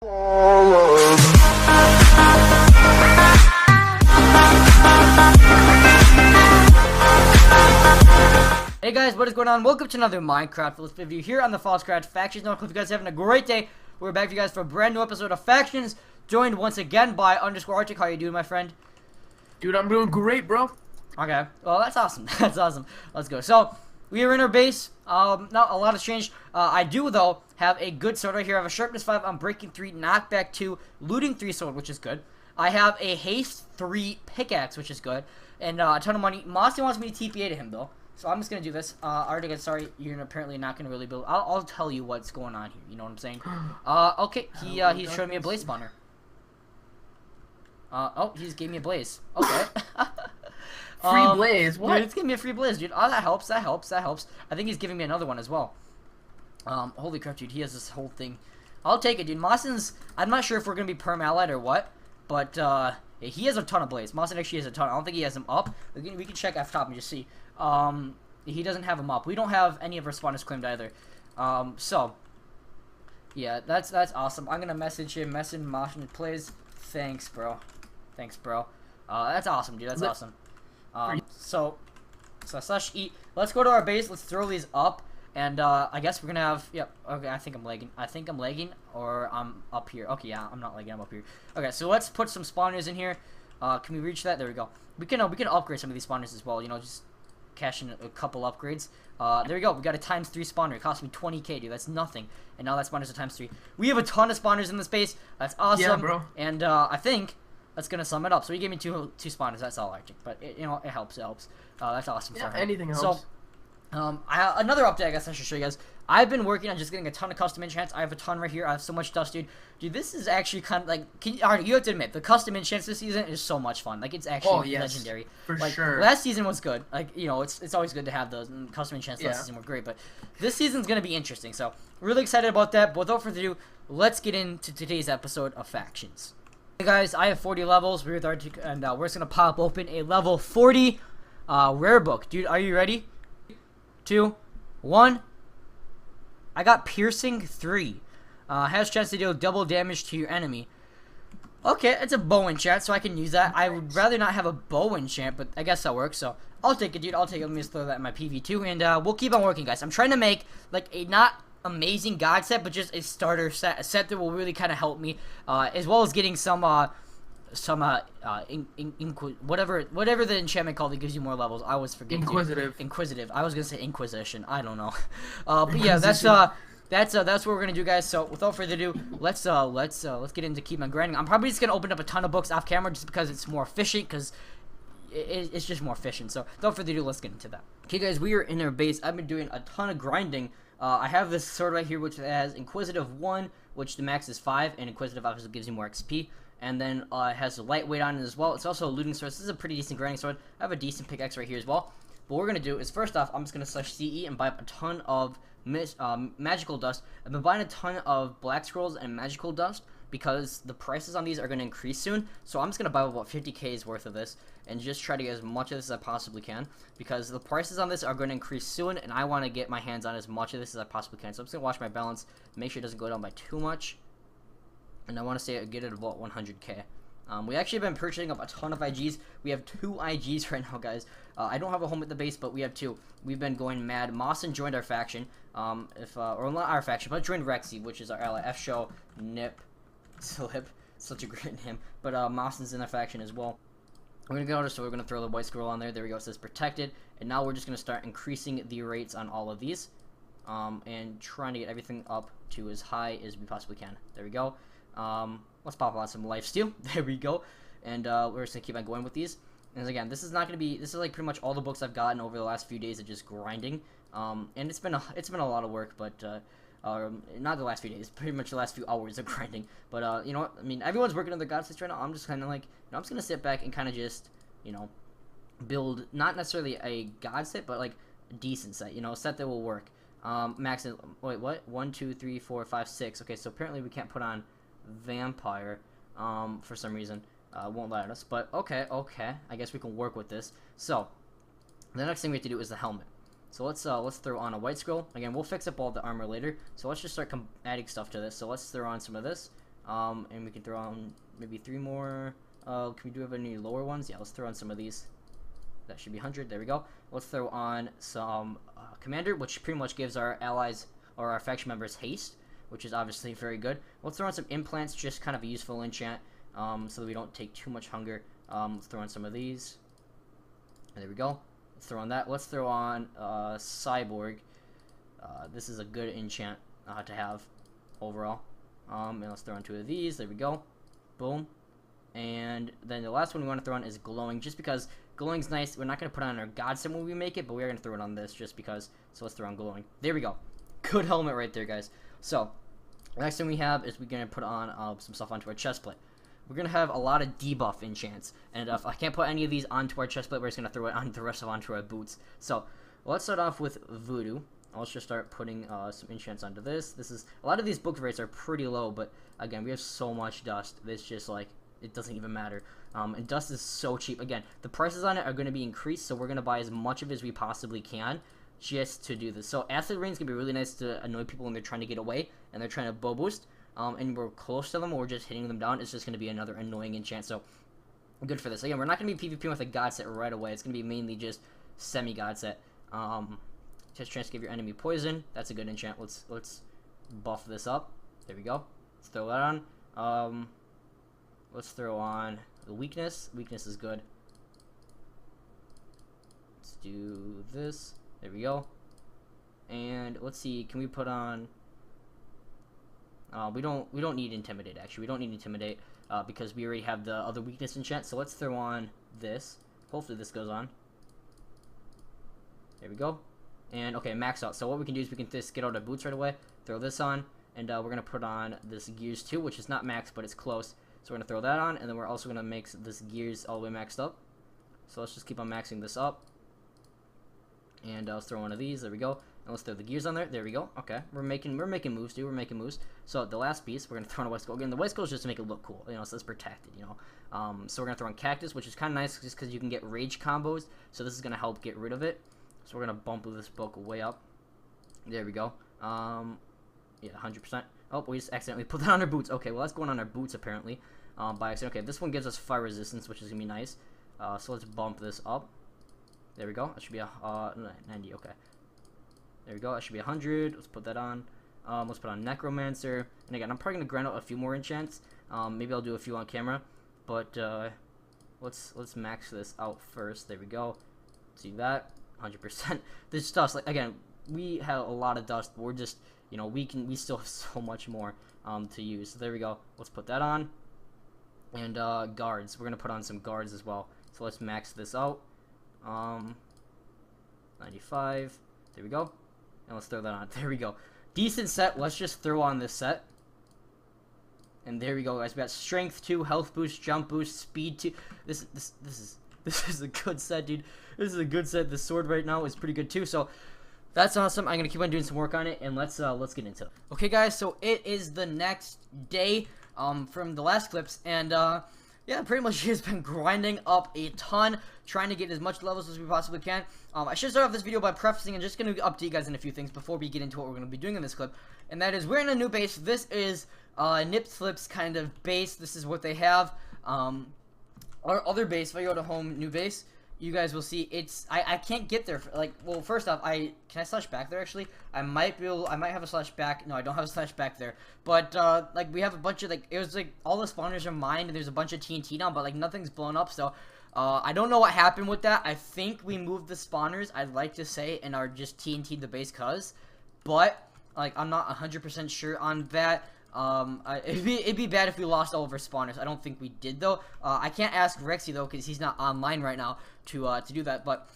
Hey guys, what is going on? Welcome to another Minecraft Let's Play video here on the False Crash Factions. Now, I hope you guys are having a great day. We're back for you guys for a brand new episode of Factions, joined once again by _Arctic. How you doing, my friend? Dude, I'm doing great, bro. Okay, well, that's awesome. That's awesome. Let's go. So, we are in our base. Not a lot has changed. I do, though, have a good sword right here. I have a Sharpness 5, I'm Breaking 3, Knockback 2, Looting 3 sword, which is good. I have a Haste 3 pickaxe, which is good. And a ton of money. Mossy wants me to TPA to him, though. So I'm just going to do this. Arctic, sorry, you're apparently not going to really build. I'll tell you what's going on here. You know what I'm saying? Okay, he's showing me a blaze spawner. Oh, he's gave me a blaze. Okay. Free blaze? What? Dude, it's giving me a free blaze, dude. Oh, that helps, that helps, that helps. I think he's giving me another one as well. Holy crap, dude, he has this whole thing. I'll take it, dude. Mawson's, I'm not sure if we're going to be perm-allied or what, but, he has a ton of blaze. Mawson actually has a ton. I don't think he has them up. We can check off top and just see. He doesn't have them up. We don't have any of our spawners claimed either. So, yeah, that's awesome. I'm gonna message him, Mawson plays. Thanks, bro. Thanks, bro. That's awesome, dude. That's awesome. So /E. Let's go to our base. Let's throw these up. And, I guess we're gonna have, yep, okay, I think I'm lagging, or I'm up here. Okay, yeah, I'm not lagging, I'm up here. Okay, so let's put some spawners in here. Can we reach that? There we go. We can upgrade some of these spawners as well, you know, just cash in a couple upgrades. There we go, we got a ×3 spawner. It cost me 20k, dude, that's nothing. And now that spawner's a ×3. We have a ton of spawners in this base, that's awesome. Yeah, bro. And, I think that's gonna sum it up. So he gave me two spawners, that's all, Arctic. But, you know, it helps, that's awesome. Yeah, for him. anything helps. So, another update I guess I should show you guys. I've been working on just getting a ton of custom enchants. I have a ton right here. I have so much dust, dude. Dude, this is actually kind of like, alright, you have to admit, the custom enchants this season is so much fun. Like, it's actually legendary. For like, sure. Last season was good. Like, you know, it's always good to have those. And custom enchants last season were great. But this season's going to be interesting. So, really excited about that. But without further ado, let's get into today's episode of Factions. Hey guys, I have 40 levels. We're with Arctic, and we're just going to pop open a level 40 rare book. Dude, are you ready? 2, 1. I got piercing 3. Has chance to deal double damage to your enemy. Okay, it's a bow enchant, so I can use that. I would rather not have a bow enchant, but I guess that works. So I'll take it, dude. I'll take it. Let me just throw that in my PV2, and we'll keep on working, guys. I'm trying to make like a not amazing god set, but just a starter set, a set that will really kind of help me, as well as getting some whatever the enchantment called that gives you more levels. I always forget. Inquisitive. I was gonna say Inquisition. I don't know. But yeah, that's what we're gonna do, guys. So without further ado, let's get into keep on grinding. I'm probably just gonna open up a ton of books off camera just because it's more efficient. Because it's just more efficient. So without further ado, let's get into that. Okay, guys, we are in our base. I've been doing a ton of grinding. I have this sword right here, which has Inquisitive 1, which the max is 5, and Inquisitive obviously gives you more XP. And then it has a lightweight on it as well. It's also a looting sword. This is a pretty decent grinding sword. I have a decent pickaxe right here as well. But what we're going to do is, first off, I'm just going to /CE and buy up a ton of magical dust. I've been buying a ton of black scrolls and magical dust because the prices on these are going to increase soon. So I'm just going to buy about 50k's worth of this and just try to get as much of this as I possibly can, because the prices on this are going to increase soon, and I want to get my hands on as much of this as I possibly can. So I'm just going to watch my balance, make sure it doesn't go down by too much. And I want to say I get it about 100k. We actually have been purchasing up a ton of IGs. We have 2 IGs right now, guys. I don't have a home at the base, but we have 2. We've been going mad. Mawson joined our faction. Or not our faction, but joined Rexy, which is our ally. F-Show, Nip, Slip. Such a great name. But Mawson's in our faction as well. We're going to go, so we're going to throw the white scroll on there. There we go. It says protected. And now we're just going to start increasing the rates on all of these. And trying to get everything up to as high as we possibly can. There we go. Let's pop on some lifesteal. There we go. And we're just gonna keep on going with these. And again, this is not gonna be. This is like pretty much all the books I've gotten over the last few days of just grinding. And it's been a lot of work, but not the last few days. Pretty much the last few hours of grinding. But you know what? I mean, everyone's working on the god sets right now. I'm just kind of like, you know, I'm just gonna sit back and kind of just, you know, build not necessarily a god set, but like a decent set. You know, a set that will work. Max. Wait, what? 1, 2, 3, 4, 5, 6. Okay, so apparently we can't put on vampire for some reason. Won't let us, but okay, I guess we can work with this. So the next thing we have to do is the helmet. So let's throw on a white scroll. Again, we'll fix up all the armor later. So let's just start adding stuff to this. So let's throw on some of this. And we can throw on maybe 3 more. Can we have any lower ones? Yeah, let's throw on some of these. That should be 100. There we go. Let's throw on some Commander, which pretty much gives our allies or our faction members haste, which is obviously very good. Let's throw on some implants, just kind of a useful enchant, so that we don't take too much hunger. Let's throw on some of these. There we go. Let's throw on that. Let's throw on Cyborg. This is a good enchant to have overall. And let's throw on 2 of these. There we go. Boom. And then the last one we want to throw on is glowing, just because glowing's nice. We're not going to put it on our god set when we make it, but we are going to throw it on this just because. So let's throw on glowing. There we go. Good helmet right there, guys. So the next thing we have is we're going to put on some stuff onto our chestplate. We're going to have a lot of debuff enchants, and if I can't put any of these onto our chestplate, we're just going to throw it on the rest of onto our boots. So let's start off with Voodoo. Let's just start putting some enchants onto this. This is a lot of these book rates are pretty low, but again, we have so much dust. It's just like it doesn't even matter. And dust is so cheap. Again, the prices on it are going to be increased, so we're going to buy as much of it as we possibly can just to do this. So acid rain is going to be really nice to annoy people when they're trying to get away and they're trying to bow boost. And we're close to them, or we're just hitting them down. It's just going to be another annoying enchant. So good for this. Again, we're not going to be PvPing with a god set right away. It's going to be mainly just semi god set. Just chance to give your enemy poison. That's a good enchant. Let's buff this up. There we go. Let's throw that on. Let's throw on the weakness. Weakness is good. Let's do this. There we go. And let's see. Can we put on? We don't need intimidate. Actually, we don't need intimidate because we already have the other weakness enchant. So let's throw on this. Hopefully this goes on. There we go. And okay, max out. So what we can do is we can just get out our boots right away. Throw this on, and we're gonna put on this gears too, which is not max, but it's close. So we're going to throw that on, and then we're also going to make this gears all the way maxed up. So let's just keep on maxing this up. And let's throw one of these. There we go. And let's throw the gears on there. There we go. Okay. We're making moves, dude. We're making moves. So the last piece, we're going to throw on a white skull. Again, the white skull is just to make it look cool. You know, so it's protected, you know. So we're going to throw on cactus, which is kind of nice just because you can get rage combos. So this is going to help get rid of it. So we're going to bump this book way up. There we go. Yeah, 100%. Oh, we just accidentally put that on our boots. Okay, well, that's going on our boots, apparently. By accident. Okay, this one gives us fire resistance, which is going to be nice. So let's bump this up. There we go. That should be a 90. Okay. There we go. That should be 100. Let's put that on. Let's put on Necromancer. And again, I'm probably going to grind out a few more enchants. Maybe I'll do a few on camera. But let's max this out first. There we go. See that? 100%. This dust, like, again, we have a lot of dust, but we're just, you know, we still have so much more to use. So there we go. Let's put that on. And guards. We're gonna put on some guards as well. So let's max this out. 95. There we go. And let's throw that on. There we go. Decent set. Let's just throw on this set. And there we go, guys. We got strength 2, health boost, jump boost, speed 2. This is a good set, dude. This is a good set. The sword right now is pretty good too. So that's awesome. I'm gonna keep on doing some work on it, and let's get into it. Okay, guys. So it is the next day from the last clips, and yeah, pretty much just been grinding up a ton, trying to get as much levels as we possibly can. I should start off this video by prefacing and just gonna update you guys on a few things before we get into what we're gonna be doing in this clip, and that is we're in a new base. This is Nip Slip's kind of base. This is what they have. Our other base, if I go to home, new base, you guys will see it's I can't get there. Like, well, first off, can I slash back there? Actually, I might have a slash back. No, I don't have a slash back there. But like, we have a bunch of, like, it was like all the spawners are mined and there's a bunch of TNT down, but like nothing's blown up. So I don't know what happened with that. I think we moved the spawners, I'd like to say, and are just TNT'd the base but like, I'm not 100% sure on that. It'd be bad if we lost all of our spawners. I don't think we did, though. I can't ask Rexy, though, because he's not online right now to do that. But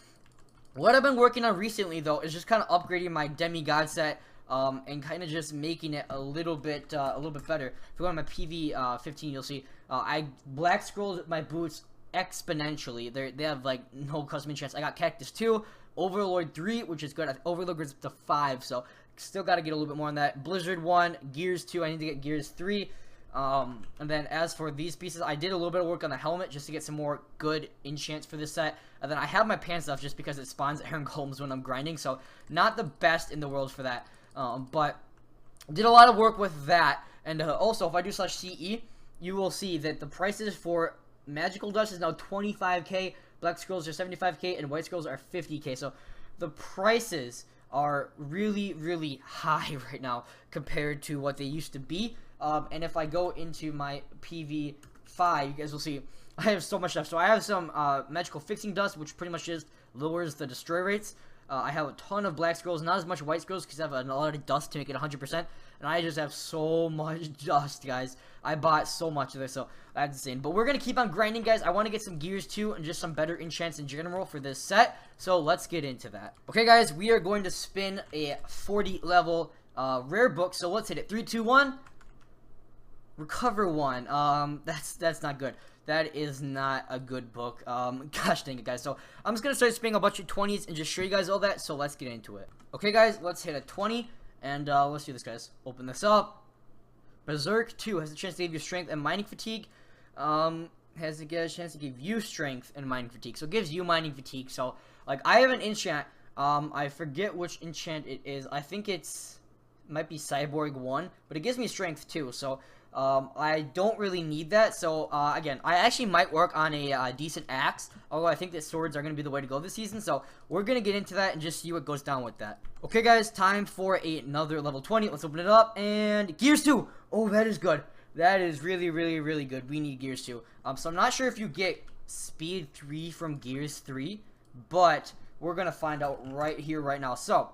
what I've been working on recently, though, is just kind of upgrading my demigod set, and kind of just making it a little bit better. If you go on my PV 15, you'll see I black scrolled my boots exponentially. They have like no custom enchants. I got Cactus 2, Overlord 3, which is good. Overlord goes up to 5, so still got to get a little bit more on that. Blizzard 1, Gears 2, I need to get Gears 3. And then as for these pieces, I did a little bit of work on the helmet just to get some more good enchants for this set. And then I have my pants stuff just because it spawns Iron Golems when I'm grinding, so not the best in the world for that. But did a lot of work with that. And also, if I do /CE, you will see that the prices for magical dust is now 25k, black scrolls are 75k, and white scrolls are 50k. So the prices are really, really high right now compared to what they used to be. And if I go into my PV5, you guys will see I have so much stuff. So I have some magical fixing dust, which pretty much just lowers the destroy rates. I have a ton of black scrolls, not as much white scrolls because I have a lot of dust to make it 100%. And I just have so much dust, guys. I bought so much of this, so that's insane. But we're going to keep on grinding, guys. I want to get some gears too and just some better enchants in general for this set. So let's get into that. Okay, guys, we are going to spin a 40 level rare book. So let's hit it. 3, 2, 1. Recover 1. That's not good. That is not a good book. Gosh dang it, guys. So I'm just gonna start spinning a bunch of 20s and just show you guys all that. So let's get into it. Okay, guys, let's hit a 20 and let's do this, guys. Open this up. Berserk 2 has a chance to give you strength and mining fatigue. Has a chance to give you strength and mining fatigue. So it gives you mining fatigue. So like I have an enchant. I forget which enchant it is. I think might be Cyborg 1, but it gives me strength 2. So I don't really need that. So again, I actually might work on a decent axe, although I think that swords are going to be the way to go this season. So we're going to get into that and just see what goes down with that. Okay, guys, time for another level 20. Let's open it up, and Gears 2. Oh, that is good. That is really, really, really good. We need Gears 2. So I'm not sure if you get Speed 3 from Gears 3, but we're going to find out right here, right now. So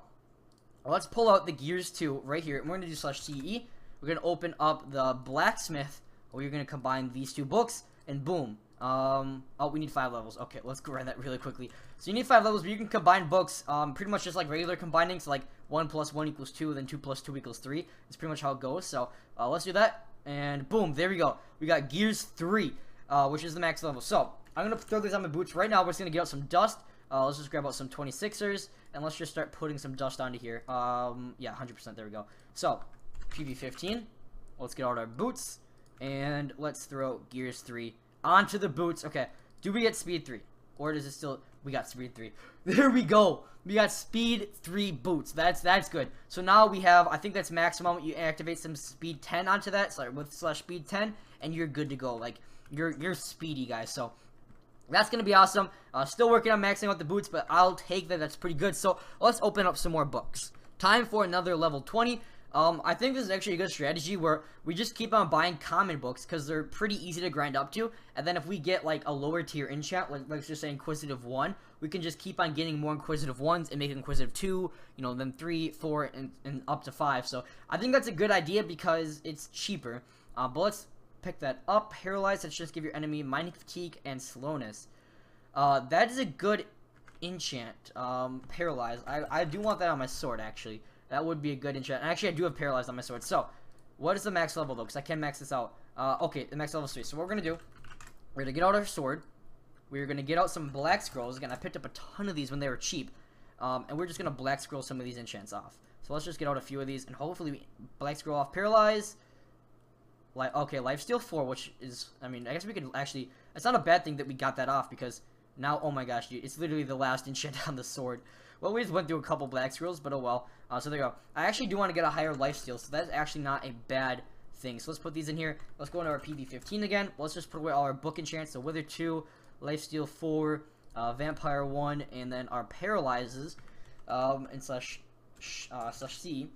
let's pull out the Gears 2 right here, and we're going to do /CE. We're going to open up the blacksmith. We're going to combine these two books, and boom. Oh, we need 5 levels. Okay, let's go run that really quickly. So you need 5 levels, but you can combine books pretty much just like regular combining. So like 1 + 1 = 2, then 2 + 2 = 3. It's pretty much how it goes. So let's do that, and boom, there we go. We got Gears 3, which is the max level. So I'm going to throw these on my boots right now. We're just going to get out some dust. Let's just grab out some 26ers, and let's just start putting some dust onto here. Yeah, 100%, there we go. So PV15, let's get out our boots, and let's throw Gears 3 onto the boots. Okay, do we get Speed 3? Or does it still... We got Speed 3. There we go. We got Speed 3 boots. That's good. So now we have... I think that's maximum. You activate some Speed 10 onto that. Sorry, with /Speed 10, and you're good to go. Like, you're speedy, guys. So that's going to be awesome. Still working on maxing out the boots, but I'll take that. That's pretty good. So let's open up some more books. Time for another level 20. I think this is actually a good strategy where we just keep on buying common books because they're pretty easy to grind up to, and then if we get like a lower tier enchant, like let's just say Inquisitive 1, we can just keep on getting more Inquisitive 1s and make Inquisitive 2, you know, then 3, 4, and up to 5. So I think that's a good idea because it's cheaper. But let's pick that up. Paralyzed, let's just give your enemy mining fatigue and slowness. That is a good enchant. Paralyzed. I do want that on my sword, actually. That would be a good enchant. And actually, I do have paralyzed on my sword. So, what is the max level, though? Because I can max this out. Okay, the max level is 3. So, what we're going to do, we're going to get out our sword. We're going to get out some black scrolls. Again, I picked up a ton of these when they were cheap. And we're just going to black scroll some of these enchants off. So, let's just get out a few of these. And hopefully, we black scroll off paralyze. Okay, lifesteal 4, which is, I mean, I guess we could actually, it's not a bad thing that we got that off because now, oh my gosh, dude, it's literally the last enchant on the sword. Well, we just went through a couple black scrolls, but oh well. So there you go. I actually do want to get a higher lifesteal, so that's actually not a bad thing. So let's put these in here. Let's go into our PV15 again. Let's just put away all our book enchants. So Wither 2, lifesteal 4, Vampire 1, and then our paralyzes, and /C.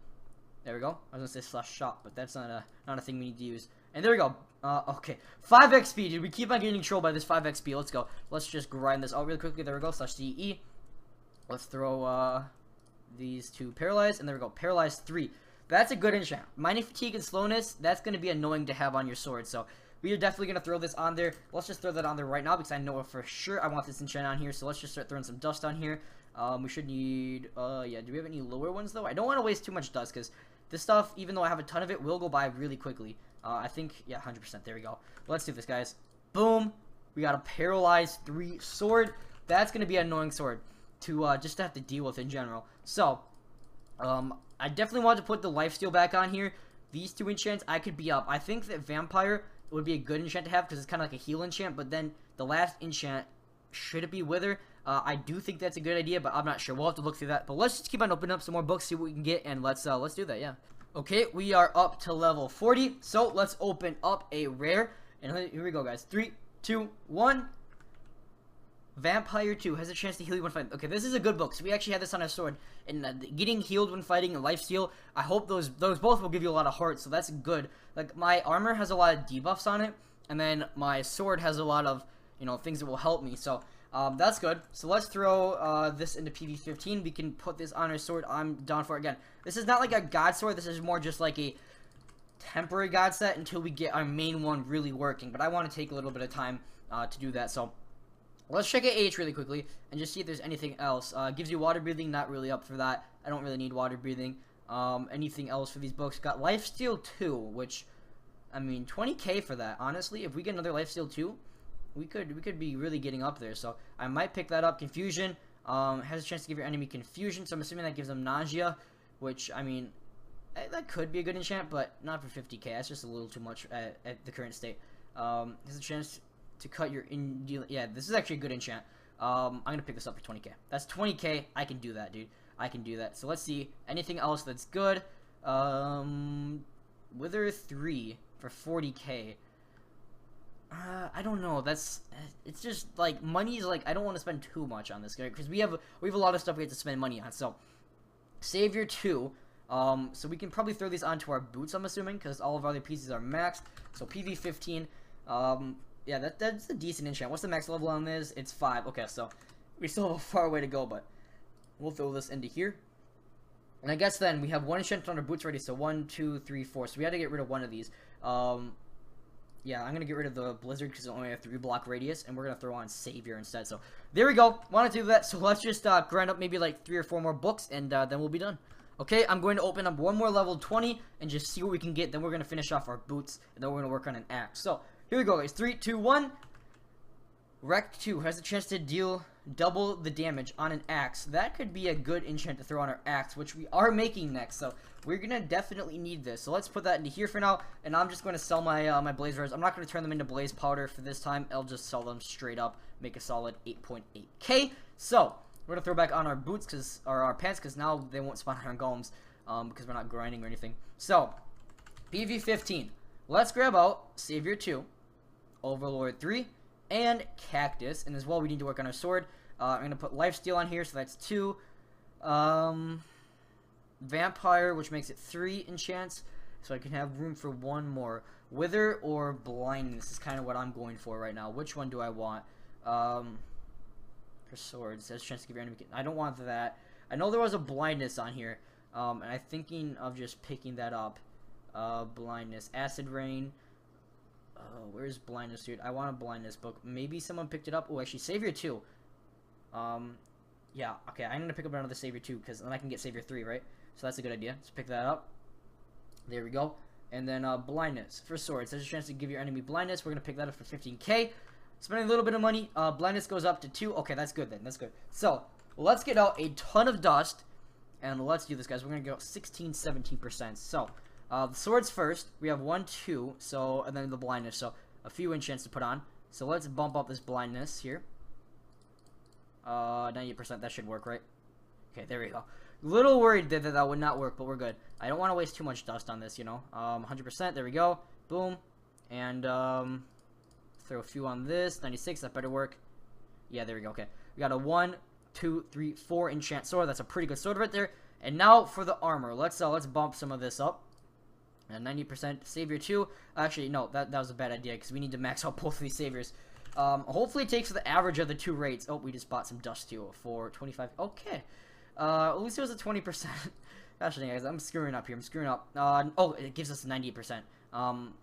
There we go. I was gonna say /shot, but that's not a thing we need to use. And there we go. Okay, 5 XP, dude. We keep on getting trolled by this 5 XP. Let's go. Let's just grind this out really quickly. There we go. /CE. Let's throw these two paralyzed, and there we go. Paralyzed 3. That's a good enchant. Mining fatigue and slowness. That's gonna be annoying to have on your sword. So we are definitely gonna throw this on there. Let's just throw that on there right now because I know for sure I want this enchant on here. So let's just start throwing some dust on here. We should need. Yeah. Do we have any lower ones though? I don't want to waste too much dust because this stuff, even though I have a ton of it, will go by really quickly. I think, yeah, 100%. There we go. Let's do this, guys. Boom. We got a paralyzed 3 sword. That's going to be an annoying sword to just have to deal with in general. So, I definitely want to put the lifesteal back on here. These 2 enchants, I could be up. I think that Vampire would be a good enchant to have because it's kind of like a heal enchant. But then the last enchant, should it be Wither? I do think that's a good idea, but I'm not sure. We'll have to look through that. But let's just keep on opening up some more books, see what we can get, and let's do that, yeah. Okay, we are up to level 40, so let's open up a rare. And here we go, guys. 3, 2, 1. Vampire 2 has a chance to heal you when fighting. Okay, this is a good book. So we actually had this on our sword. And getting healed when fighting and lifesteal, I hope those both will give you a lot of hearts, so that's good. Like, my armor has a lot of debuffs on it, and then my sword has a lot of, you know, things that will help me. So, that's good. So let's throw this into PV15. We can put this on our sword. I'm down for it. Again, this is not like a god sword. This is more just like a temporary god set until we get our main one really working. But I want to take a little bit of time to do that. So let's check AH really quickly and just see if there's anything else. Gives you water breathing. Not really up for that. I don't really need water breathing. Anything else for these books? Got lifesteal 2, which, I mean, 20k for that. Honestly, if we get another lifesteal 2, we could be really getting up there. So I might pick that up. Confusion has a chance to give your enemy confusion. So I'm assuming that gives them nausea, which, I mean, that could be a good enchant, but not for 50k. That's just a little too much at the current state. Has a chance to cut your yeah, this is actually a good enchant. I'm gonna pick this up for 20k. That's 20k. I can do that, dude. I can do that. So let's see anything else that's good. Wither 3 for 40k. I don't know. It's just like money's like I don't want to spend too much on this guy because we have a lot of stuff we have to spend money on. So Savior 2. So we can probably throw these onto our boots. I'm assuming because all of our other pieces are maxed. So PV15. Yeah, that's a decent enchant. What's the max level on this? It's 5. Okay, so we still have a far way to go, but we'll throw this into here. And I guess then we have one enchant on our boots ready. So 1, 2, 3, 4. So we had to get rid of one of these. Yeah, I'm going to get rid of the Blizzard because it only has 3 block radius, and we're going to throw on Savior instead. So, there we go. Wanted to do that, so let's just grind up maybe like 3 or 4 more books, and then we'll be done. Okay, I'm going to open up one more level 20 and just see what we can get. Then we're going to finish off our boots, and then we're going to work on an axe. So, here we go, guys. 3, 2, 1. Wreck 2 has a chance to deal double the damage on an axe. That could be a good enchant to throw on our axe, which we are making next. So we're gonna definitely need this. So let's put that into here for now, and I'm just going to sell my my blaze rares. I'm not going to turn them into blaze powder for this time. I'll just sell them straight up, make a solid 8.8k. So we're gonna throw back on our boots or our pants because now they won't spawn iron golems because we're not grinding or anything. So PV15. Let's grab out Savior 2, Overlord 3. And Cactus, and as well we need to work on our sword. I'm going to put Lifesteal on here, so that's 2. Vampire, which makes it 3 enchants, so I can have room for one more. Wither or Blindness is kind of what I'm going for right now. Which one do I want? For swords, there's a chance to give your enemy... I don't want that. I know there was a Blindness on here, and I'm thinking of just picking that up. Blindness, Acid Rain... where's Blindness, dude? I want a Blindness book. Maybe someone picked it up. Oh, actually, Savior 2. Yeah, okay, I'm gonna pick up another Savior 2, because then I can get Savior 3, right? So that's a good idea. Let's pick that up. There we go. And then, Blindness. For swords, there's a chance to give your enemy Blindness. We're gonna pick that up for 15k. Spending a little bit of money. Blindness goes up to 2. Okay, that's good then. That's good. So, let's get out a ton of dust, and let's do this, guys. We're gonna go 16, 17%. So, the swords first. We have 1, 2, so, and then the Blindness. So, a few enchants to put on. So, let's bump up this Blindness here. 90%, that should work, right? Okay, there we go. Little worried that that would not work, but we're good. I don't want to waste too much dust on this, you know. 100%, there we go. Boom. And, throw a few on this. 96, that better work. Yeah, there we go, okay. We got a 1, 2, 3, 4 enchant sword. That's a pretty good sword right there. And now for the armor. Let's bump some of this up. And 90% Savior 2. Actually, no, that was a bad idea because we need to max out both of these Saviors. Hopefully it takes the average of the 2 rates. Oh, we just bought some dust too for 25. Okay. At least it was a 20%. Gosh dang, guys, I'm screwing up here. I'm screwing up. Oh, it gives us 98%.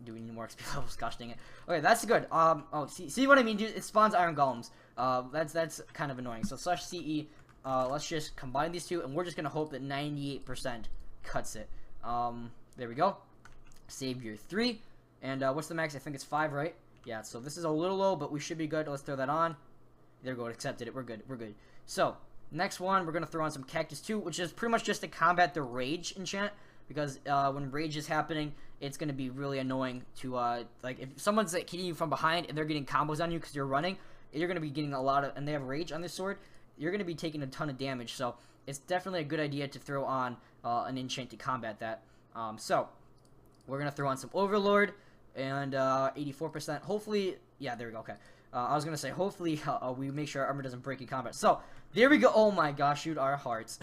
Do we need more XP levels? Gosh dang it. Okay, that's good. Oh, see what I mean, dude? It spawns iron golems. That's kind of annoying. So /CE. Let's just combine these two, and we're just gonna hope that 98% cuts it. There we go. Savior 3. And what's the max? I think it's 5, right? Yeah, so this is a little low, but we should be good. Let's throw that on. There we go. Accepted it. We're good. We're good. So, next one, we're going to throw on some Cactus 2, which is pretty much just to combat the Rage enchant. Because when Rage is happening, it's going to be really annoying to, like, if someone's like, hitting you from behind and they're getting combos on you because you're running, you're going to be getting a lot of, and they have Rage on their sword, you're going to be taking a ton of damage. So, it's definitely a good idea to throw on an enchant to combat that. So we're gonna throw on some Overlord and 84%. Hopefully, yeah, there we go. Okay. I was gonna say hopefully we make sure our armor doesn't break in combat. So there we go. Oh my gosh, shoot our hearts.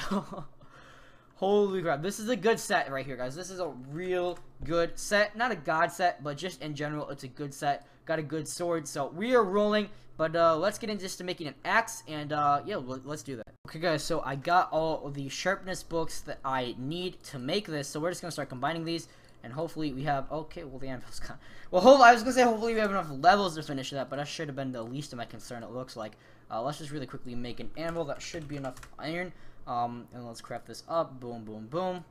Holy crap, this is a good set right here, guys. This is a real good set. Not a god set, but just in general, it's a good set. Got a good sword, so we are rolling. But let's get into just to making an axe, and yeah, let's do that. Okay, guys, so I got all of the sharpness books that I need to make this, so we're just gonna start combining these, and hopefully we have, okay, well, the anvil's gone. Well, I was gonna say hopefully we have enough levels to finish that, but that should have been the least of my concern, it looks like. Let's just really quickly make an anvil. That should be enough iron. And let's craft this up. Boom, boom, boom.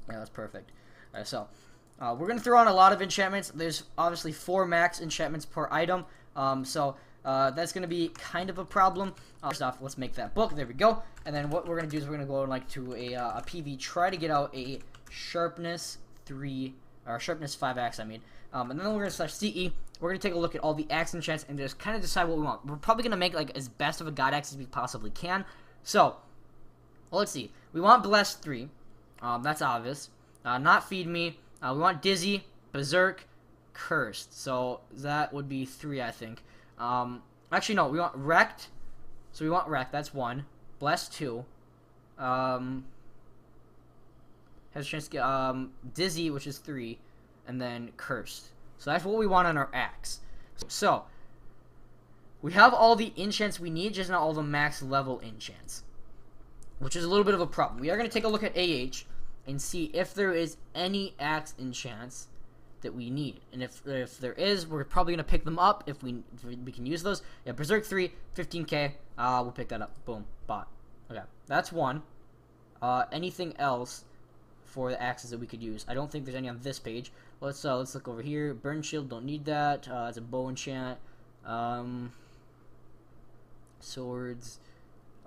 Yeah, that's perfect. Alright, so we're gonna throw on a lot of enchantments. There's obviously 4 max enchantments per item. So that's gonna be kind of a problem. First off, let's make that book. There we go. And then what we're gonna do is we're gonna go like to a PV, try to get out a sharpness 3 or sharpness 5 axe. I mean, and then we're gonna slash CE. We're gonna take a look at all the axe enchants and just kind of decide what we want. We're probably gonna make like as best of a god axe as we possibly can. So. Well, let's see. We want Blessed 3. That's obvious. Not Feed Me. We want Dizzy, Berserk, Cursed. So that would be 3, I think. Actually, no. We want Wrecked. So we want Wrecked. That's 1. Blessed 2. Has a chance to get Dizzy, which is 3. And then Cursed. So that's what we want on our axe. So we have all the enchants we need, just not all the max level enchants, which is a little bit of a problem. We are going to take a look at AH and see if there is any axe enchants that we need. And if there is, we're probably going to pick them up if we can use those. Yeah, Berserk 3, 15k. We'll pick that up. Boom. Bought. Okay, that's 1. Anything else for the axes that we could use? I don't think there's any on this page. Let's look over here. Burn Shield, don't need that. It's a bow enchant. Swords.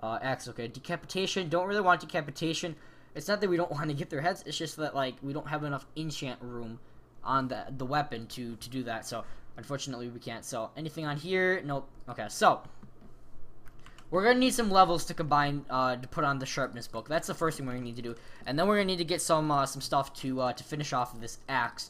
Axe, okay. Decapitation, don't really want decapitation. It's not that we don't want to get their heads, it's just that, like, we don't have enough enchant room on the weapon to do that, so unfortunately we can't. So, anything on here? Nope. Okay, so we're gonna need some levels to combine to put on the sharpness book. That's the first thing we're gonna need to do, and then we're gonna need to get some stuff to finish off this axe.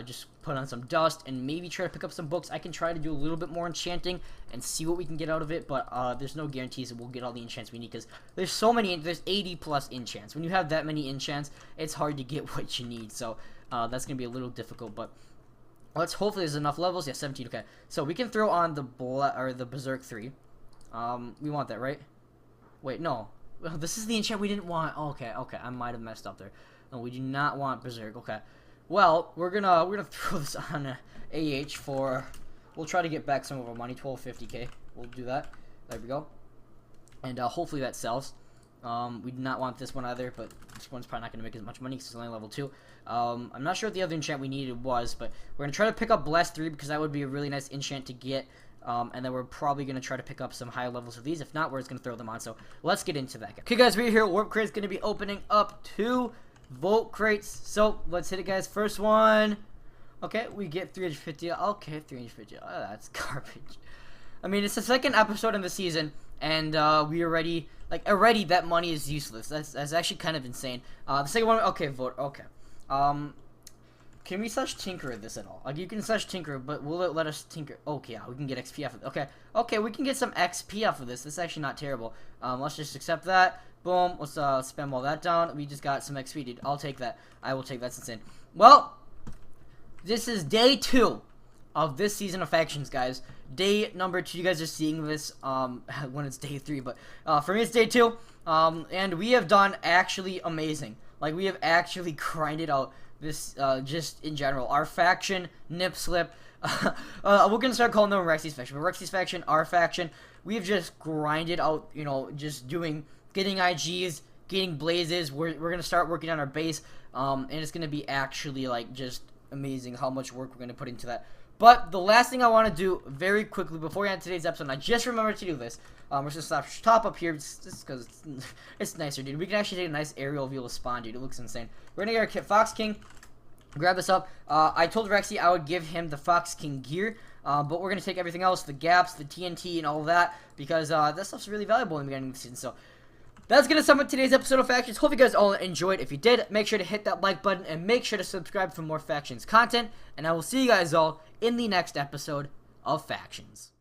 Just put on some dust and maybe try to pick up some books. I can try to do a little bit more enchanting and see what we can get out of it, but there's no guarantees that we'll get all the enchants we need, because there's so many. There's 80 plus enchants. When you have that many enchants, it's hard to get what you need, so that's gonna be a little difficult. But let's hopefully there's enough levels. Yeah, 17. Okay, so we can throw on the Berserk 3. We want that, right? Wait, no. Well, this is the enchant we didn't want. Okay, I might have messed up there. No, we do not want Berserk. Okay. Well, we're gonna throw this on AH for. We'll try to get back some of our money, 1250k. We'll do that. There we go. And hopefully that sells. We do not want this one either, but this one's probably not gonna make as much money because it's only level 2. I'm not sure what the other enchant we needed was, but we're gonna try to pick up Blessed 3 because that would be a really nice enchant to get. And then we're probably going to try to pick up some higher levels of these. If not, we're just going to throw them on. So let's get into that. Okay, guys, we're here. Warp Crate's going to be opening up 2 Volt Crates. So let's hit it, guys. First one. Okay, we get 350. Okay, 350. Oh, that's garbage. I mean, it's the second episode in the season, and we already that money is useless. That's actually kind of insane. The second one. Okay, vote. Okay. Can we slash tinker this at all? Like, you can slash tinker, but will it let us tinker? Okay, yeah, we can get XP off of it. Okay, we can get some XP off of this. This is actually not terrible. Let's just accept that. Boom. Let's spam all that down. We just got some XP, dude. I'll take that. I will take that. That's insane. Well, this is day 2 of this season of factions, guys. Day number 2. You guys are seeing this when it's day 3, but for me it's day 2. And we have done actually amazing. Like, we have actually grinded out this, just in general. Our faction, Nip Slip, we're gonna start calling them Rexy's faction, but Rexy's faction, our faction, we've just grinded out, you know, just getting IGs, getting blazes. We're gonna start working on our base, and it's gonna be actually, like, just amazing how much work we're gonna put into that. But the last thing I want to do very quickly before we end today's episode, and I just remembered to do this, we're just gonna stop up here just because it's nicer, dude. We can actually take a nice aerial view of Spawn, dude. It looks insane. We're gonna get our Fox King, grab this up. I told Rexy I would give him the Fox King gear, but we're gonna take everything else, the gaps, the TNT, and all of that, because that stuff's really valuable in the beginning of the season. So that's gonna sum up today's episode of Factions. Hope you guys all enjoyed. If you did, make sure to hit that like button and make sure to subscribe for more Factions content. And I will see you guys all in the next episode of Factions.